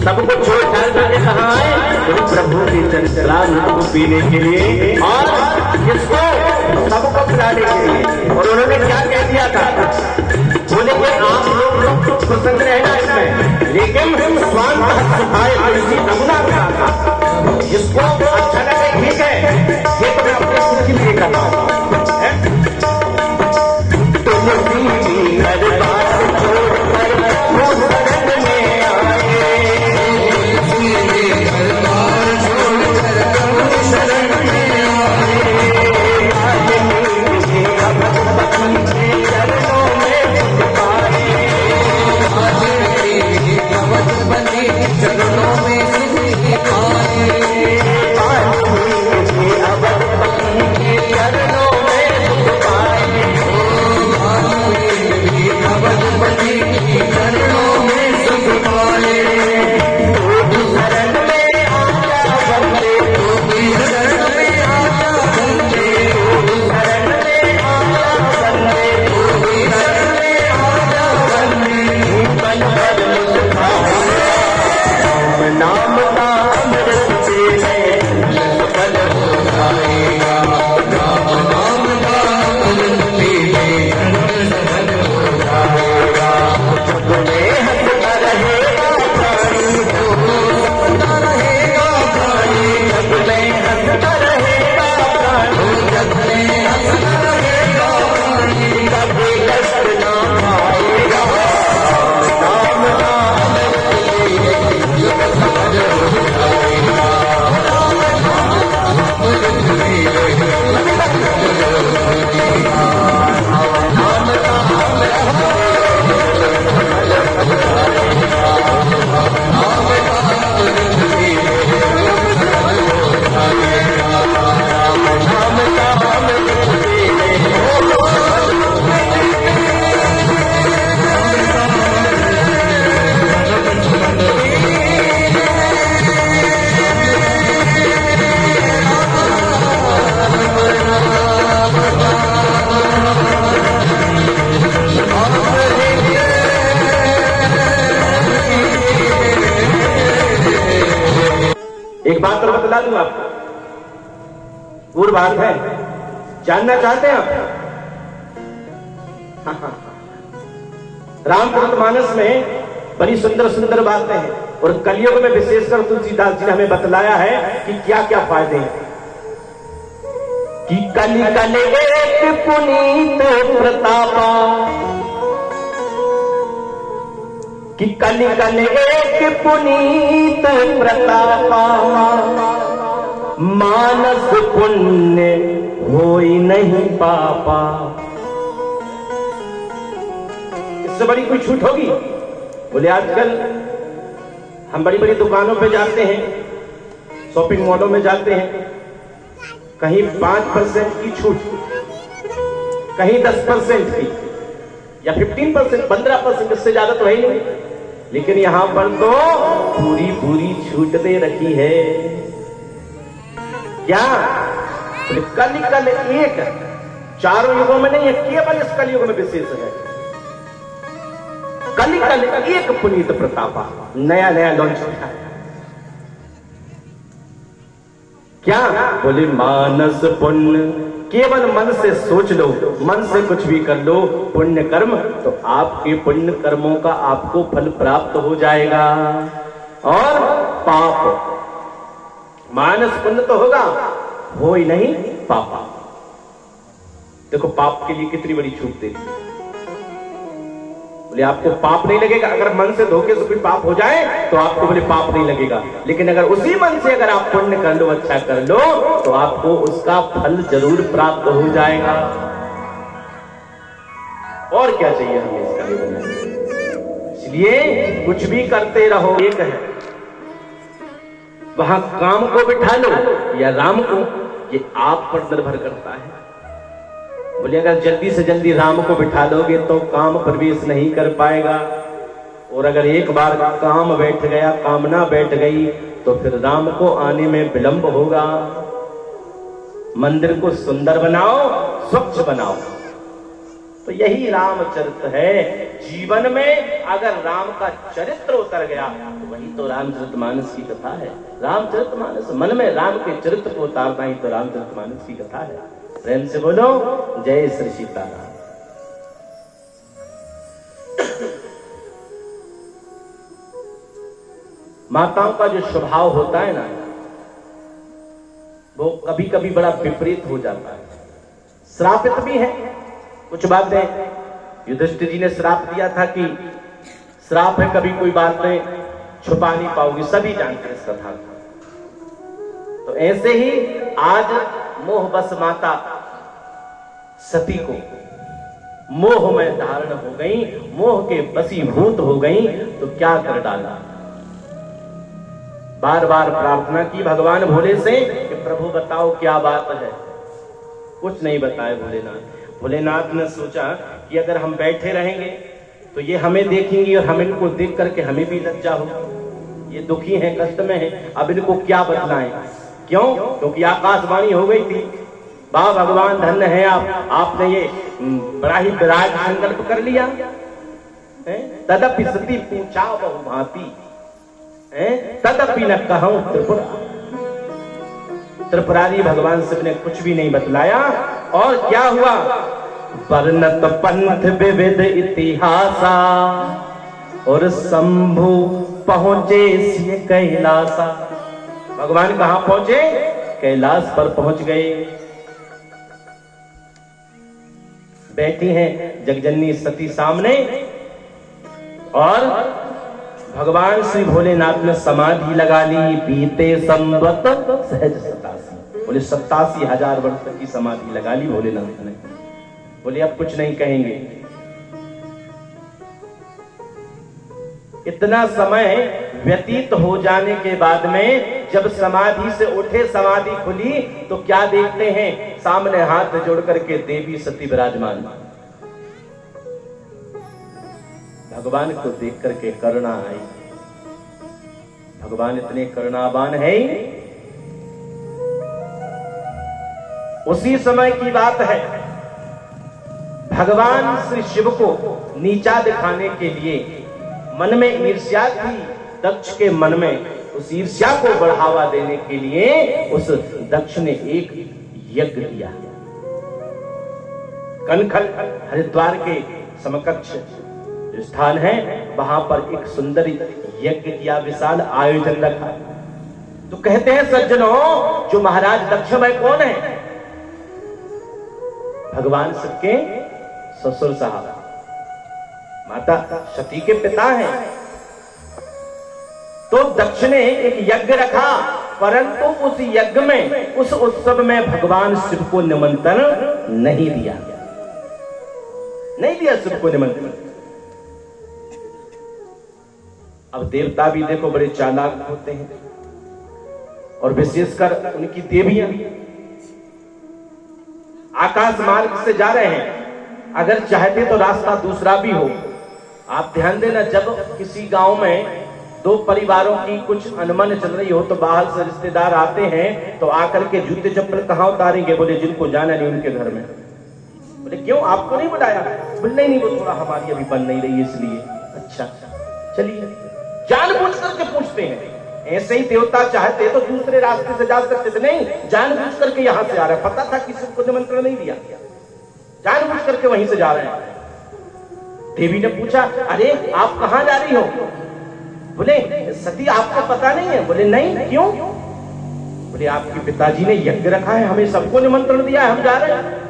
सबको छोड़ छाड़ करके कहाँ आए? तो प्रभु के चरित्रामृत को पीने के लिए और इसको सबको पिलाने के लिए। और उन्होंने क्या कह दिया था? बोले कि आप लोग प्रसन्न रहना इसमें, लेकिन स्वान सुखाए तुलसी नमूना मिला था। जिसको अच्छा लगे ठीक है, ये तो मैं अपने खुद के लिए करता हूँ। एक बात तो बता दूं आपको, पूर्ण बात है, जानना चाहते हैं आप? रामचरितमानस में बड़ी सुंदर सुंदर बातें हैं और कलयुग में विशेषकर तुलसीदास जी ने हमें बतलाया है कि क्या क्या फायदे हैं। कि कलि कल एक पुनीत प्रतापा, कि कलि कल एक पुनीत प्रतापा, मानस पुण्य होई नहीं पापा। इससे बड़ी कोई छूट होगी? बोले आजकल हम बड़ी बड़ी दुकानों पे जाते हैं, शॉपिंग मॉलों में जाते हैं, कहीं 5% की छूट, कहीं 10% की या 15%, 15%, इससे ज्यादा तो है ही नहीं। लेकिन यहां पर तो पूरी पूरी छूट दे रखी है। क्या? कल कल एक, चारों युगों में नहीं है, केवल इस कलयुग में विशेष है। कल कल एक पुनीत प्रतापा, नया नया लॉन्च किया है। क्या? बोले मानस पुण्य, केवल मन से सोच लो, मन से कुछ भी कर लो पुण्य कर्म, तो आपके पुण्य कर्मों का आपको फल प्राप्त हो जाएगा। और पाप, मानस पुण्य तो होगा, हो ही नहीं पापा। देखो पाप के लिए कितनी बड़ी छूट दे। बोले आपको पाप नहीं लगेगा, अगर मन से धोखे से कोई पाप हो जाए तो आपको बोले पाप नहीं लगेगा, लेकिन अगर उसी मन से अगर आप पुण्य कर लो, अच्छा कर लो, तो आपको उसका फल जरूर प्राप्त हो जाएगा। और क्या चाहिए हमें इसका लिए? इसलिए कुछ भी करते रहो, एक है, वहां काम को बिठा लो या राम को, ये आप पर निर्भर करता है। बोले अगर जल्दी से जल्दी राम को बिठा लोगे तो काम प्रवेश नहीं कर पाएगा, और अगर एक बार काम बैठ गया, कामना बैठ गई, तो फिर राम को आने में विलंब होगा। मंदिर को सुंदर बनाओ, स्वच्छ बनाओ। तो यही रामचरित है। जीवन में अगर राम का चरित्र उतर गया तो वही तो रामचरितमानस की कथा है। रामचरितमानस, मन में राम के चरित्र को उतारना ही तो रामचरितमानस की कथा है। प्रेम से बोलो जय श्री सीताराम। माताओं का जो स्वभाव होता है ना, वो कभी कभी बड़ा विपरीत हो जाता है। श्रापित भी है कुछ बातें। युधिष्ठिर जी ने श्राप दिया था कि श्राप है, कभी कोई बातें छुपा नहीं पाओगी, सभी जानते हैं इस कथा को। तो ऐसे ही आज मोहबस माता सती को मोह में धारण हो गई, मोह के वशीभूत हो गई, तो क्या कर डाला। बार बार प्रार्थना की भगवान भोले से कि प्रभु बताओ क्या बात है। कुछ नहीं बताए भोलेनाथ। भोलेनाथ ने सोचा कि अगर हम बैठे रहेंगे तो ये हमें देखेंगी और हम इनको देख करके हमें भी लज्जा होगी। ये दुखी हैं, कष्ट में हैं, अब इनको क्या बतलाएं। क्यों? क्योंकि आकाशवाणी हो गई थी, वाह भगवान धन्य है आप, आपने ये बड़ा ही विराट संकल्प कर लिया। तदपि सती पूछा बहुभांति, तदपि न कहूं त्रिपुरा। त्रिपुरारी भगवान शिव ने कुछ भी नहीं बतलाया। और क्या हुआ? वर्णत पंथ विविध इतिहासा और शंभु पहुंचे सिय कैलासा। भगवान कहां पहुंचे? कैलाश पर पहुंच गए। बैठी हैं जगजननी सती सामने और भगवान श्री भोलेनाथ ने समाधि लगा ली। बीते संवत सहज 87, बोले 87,000 वर्ष तक की समाधि लगा ली भोलेनाथ ने। बोले अब कुछ नहीं कहेंगे। इतना समय व्यतीत हो जाने के बाद में जब समाधि से उठे, समाधि खुली, तो क्या देखते हैं? सामने हाथ जोड़ करके देवी सती विराजमान। भगवान को देख करके करुणा आई। भगवान इतने करुणावान है। उसी समय की बात है, भगवान श्री शिव को नीचा दिखाने के लिए मन में ईर्ष्या थी दक्ष के मन में। उस ईर्ष्या को बढ़ावा देने के लिए उस दक्ष ने एक यज्ञ किया। कनखल हरिद्वार के समकक्ष स्थान है, वहां पर एक सुंदर यज्ञ किया, विशाल आयोजन रखा। तो कहते हैं सज्जनों, जो महाराज दक्ष भाई कौन है? भगवान शिव के ससुर साहब, माता सती के पिता हैं। तो दक्ष ने एक यज्ञ रखा, परंतु उस यज्ञ में, उस उत्सव में भगवान शिव को निमंत्रण नहीं दिया। नहीं दिया शिव को निमंत्रण। अब देवता भी देखो बड़े चालाक होते हैं, और विशेषकर उनकी देवियां आकाश मार्ग से जा रहे हैं, अगर चाहते तो रास्ता दूसरा भी हो। आप ध्यान देना, जब किसी गांव में दो परिवारों की कुछ अनबन चल रही हो तो बाहर से रिश्तेदार आते हैं, तो आकर के जूते चप्पल कहां उतारेंगे? बोले जिनको जाना नहीं उनके घर में। बोले क्यों, आपको नहीं बुलाया? बोले नहीं, वो थोड़ा हमारी अभी बन नहीं रही इसलिए। अच्छा चलिए, जानबूझ करके पूछते हैं। ऐसे ही देवता चाहते तो दूसरे रास्ते से जा सकते थे, नहीं, जानबूझ करके यहां से आ रहे हैं। पता था किसी को निमंत्रण नहीं दिया, जानबूझ करके वहीं से जा रहे हैं। देवी ने पूछा, अरे आप कहां जा रही हो? बोले सती आपको पता नहीं है? बोले नहीं, क्यों? बोले आपके पिताजी ने यज्ञ रखा है, हमें सबको निमंत्रण दिया है, हम जा रहे हैं।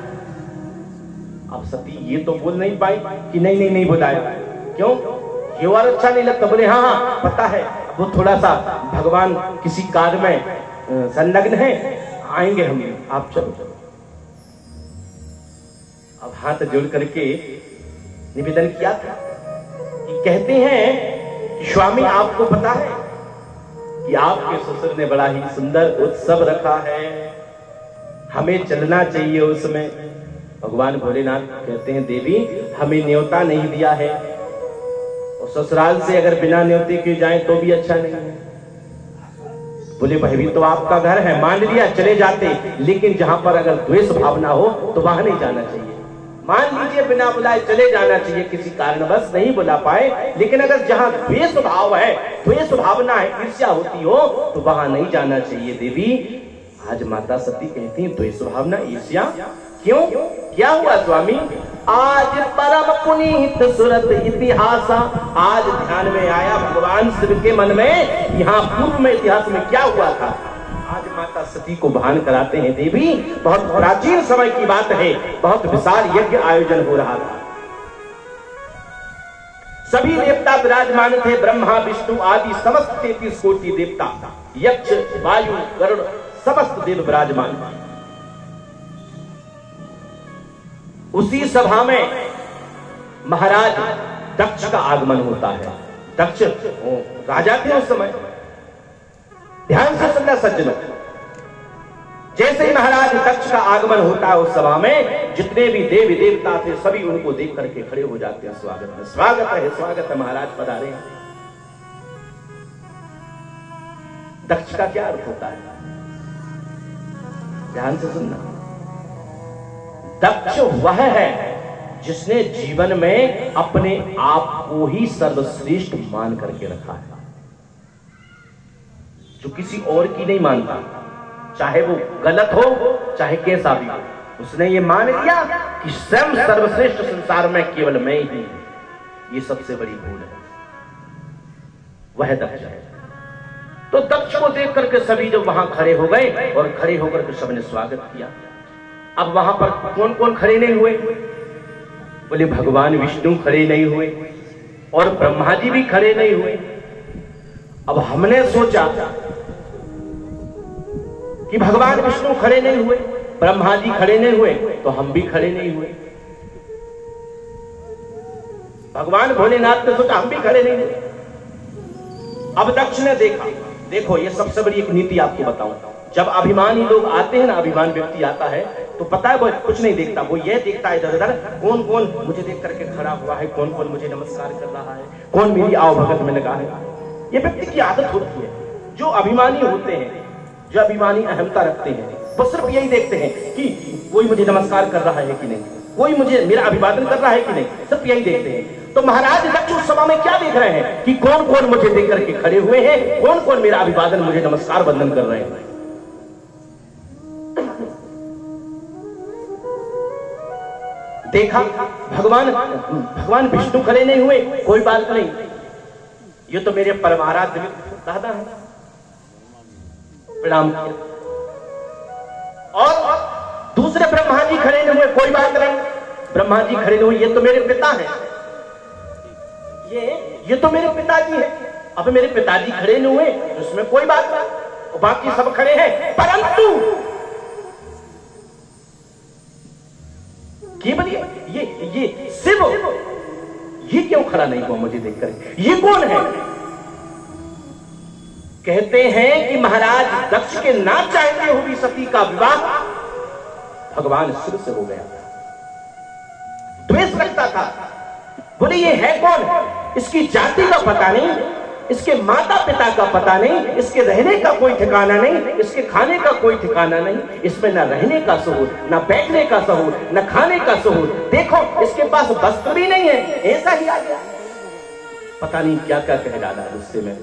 अब सती ये तो बोल नहीं पाई कि नहीं नहीं नहीं बुलाया। क्यों? ये और अच्छा नहीं लगता? बोले हाँ हाँ पता है, वो थोड़ा सा भगवान किसी कार्य में संलग्न है, आएंगे हम, आप चलो। अब हाथ जोड़ करके निवेदन किया था कि कहते हैं कि स्वामी आपको पता है कि आपके ससुर ने बड़ा ही सुंदर उत्सव रखा है, हमें चलना चाहिए उसमें। भगवान भोलेनाथ कहते हैं, देवी हमें न्योता नहीं दिया है, और ससुराल से अगर बिना न्योते के जाएं तो भी अच्छा नहीं है। बोले भाई भी तो आपका घर है, मान लिया चले जाते, लेकिन जहां पर अगर द्वेष भावना हो तो वहां नहीं जाना चाहिए। मान लीजिए बिना बुलाए चले जाना चाहिए, किसी कारणवश नहीं बुला पाए, लेकिन अगर जहां द्वेष भाव है, द्वेष भावना है, ईर्ष्या होती हो तो वहां नहीं जाना चाहिए। देवी आज माता सती कहती है द्वेष भावना, ईर्ष्या क्यों, क्या हुआ स्वामी? आज परम पुनीत सुरत इतिहासा, आज ध्यान में आया भगवान शिव के मन में, यहाँ पूर्व में इतिहास में क्या हुआ था, आज माता सती को भान कराते हैं। देवी बहुत प्राचीन समय की बात है, बहुत विशाल यज्ञ आयोजन हो रहा था, सभी देवता विराजमान थे, ब्रह्मा विष्णु आदि समस्त 33 कोटि देवता, यक्ष वायु गरुड़ समस्त देव विराजमान थे। उसी सभा में महाराज दक्ष का आगमन होता है। दक्ष राजा थे उस समय, ध्यान से सुनना सज्जनों। जैसे ही महाराज दक्ष का आगमन होता है उस सभा में, जितने भी देवी देवता थे सभी उनको देख करके खड़े हो जाते हैं, स्वागत है, स्वागत है, स्वागत है, महाराज पधारे हैं। दक्ष का क्या अर्थ होता है, ध्यान से सुनना। दक्ष वह है जिसने जीवन में अपने आप को ही सर्वश्रेष्ठ मान करके रखा है, जो किसी और की नहीं मानता, चाहे वो गलत हो चाहे कैसा भी हो, उसने ये मान लिया कि स्वयं सर्वश्रेष्ठ संसार में केवल मैं ही हूं। ये सबसे बड़ी भूल है, वह दक्ष है। तो दक्ष को देख करके सभी जब वहां खड़े हो गए और खड़े होकर के सबने स्वागत किया। अब वहां पर कौन कौन खड़े नहीं हुए? बोले भगवान विष्णु खड़े नहीं हुए और ब्रह्मा जी भी खड़े नहीं हुए। अब हमने सोचा कि भगवान विष्णु खड़े नहीं हुए, ब्रह्मा जी खड़े नहीं हुए, तो हम भी खड़े नहीं हुए। भगवान भोलेनाथ ने सोचा हम भी खड़े नहीं हुए। अब दक्ष ने देखा, देखो ये सबसे बड़ी एक नीति आपको बताऊं, जब अभिमानी लोग आते हैं ना, अभिमान व्यक्ति आता है तो पता है वो कुछ नहीं देखता, वो ये देखता है इधर उधर कौन कौन मुझे देख करके खड़ा हुआ है, कौन कौन मुझे नमस्कार कर रहा है, कौन मेरी आओ भगत में लगा है। ये व्यक्ति की आदत होती है। जो अभिमानी होते हैं, जो अभिमानी अहमता रखते हैं, वो सिर्फ यही देखते हैं कि कोई मुझे नमस्कार कर रहा है कि नहीं, कोई मुझे मेरा अभिवादन कर रहा है कि नहीं, सिर्फ यही देखते हैं। तो महाराज दक्ष उस सभा में क्या देख रहे हैं कि कौन कौन मुझे देख करके खड़े हुए हैं, कौन कौन मेरा अभिवादन, मुझे नमस्कार वंदन कर रहे हैं। देखा भगवान विष्णु खड़े नहीं हुए, कोई बात नहीं, ये तो मेरे परमाराध्य दादा है, प्रणाम किया। और दूसरे ब्रह्मा जी खड़े नहीं हुए, कोई बात नहीं, ब्रह्मा जी खड़े नहीं हुए, ये तो मेरे पिता हैं, ये तो मेरे पिताजी हैं। अब मेरे पिताजी खड़े नहीं हुए तो इसमें कोई बात नहीं, बाकी सब खड़े हैं, परंतु केवल ये शिव ये क्यों खड़ा नहीं हुआ मुझे देखकर, ये कौन है? कहते हैं कि महाराज दक्ष के ना चाहते हुए सती का विवाह भगवान शिव से हो गया था। द्वेष रखता था। बोले ये है कौन? इसकी जाति का पता नहीं, इसके माता पिता का पता नहीं, इसके रहने का कोई ठिकाना नहीं, इसके खाने का कोई ठिकाना नहीं, इसमें न रहने का सहूर, न बैठने का सहूर, न खाने का सहूर। देखो इसके पास वस्त्र भी नहीं है, ऐसा ही आ गया। पता नहीं क्या क्या कह डाला गुस्से में।